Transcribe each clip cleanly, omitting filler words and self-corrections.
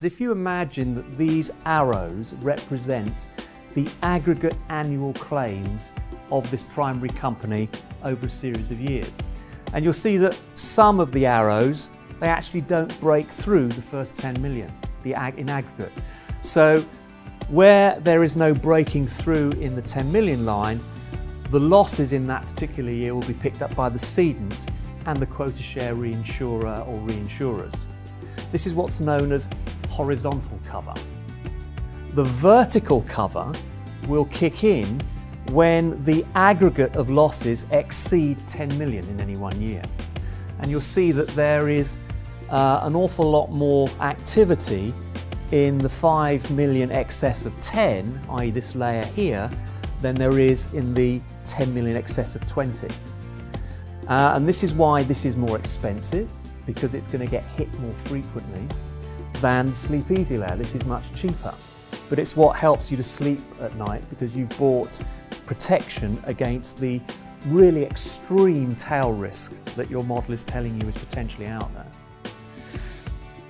If you imagine that these arrows represent the aggregate annual claims of this primary company over a series of years, and you'll see that some of the arrows, they actually don't break through the first 10 million in aggregate. So where there is no breaking through in the 10 million line, the losses in that particular year will be picked up by the cedant and the quota share reinsurer or reinsurers. This is what's known as horizontal cover. The vertical cover will kick in when the aggregate of losses exceed 10 million in any one year. And you'll see that there is an awful lot more activity in the 5 million excess of 10, i.e. this layer here, than there is in the 10 million excess of 20. And this is why this is more expensive, because it's going to get hit more frequently than Sleep Easy layer. This is much cheaper, but it's what helps you to sleep at night because you've bought protection against the really extreme tail risk that your model is telling you is potentially out there.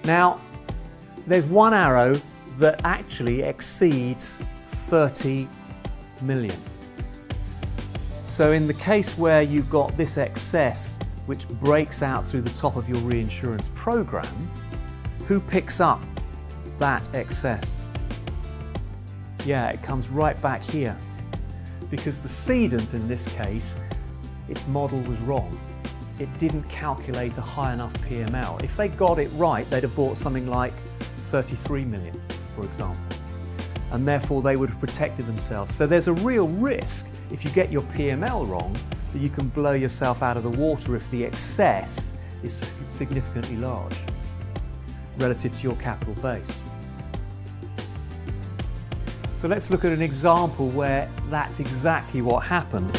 Now, there's one arrow that actually exceeds 30 million. So in the case where you've got this excess which breaks out through the top of your reinsurance program, who picks up that excess? Yeah, it comes right back here, because the cedant in this case, its model was wrong. It didn't calculate a high enough PML. If they got it right, they'd have bought something like 33 million, for example, and therefore they would have protected themselves. So there's a real risk if you get your PML wrong that you can blow yourself out of the water if the excess is significantly large relative to your capital base. So let's look at an example where that's exactly what happened.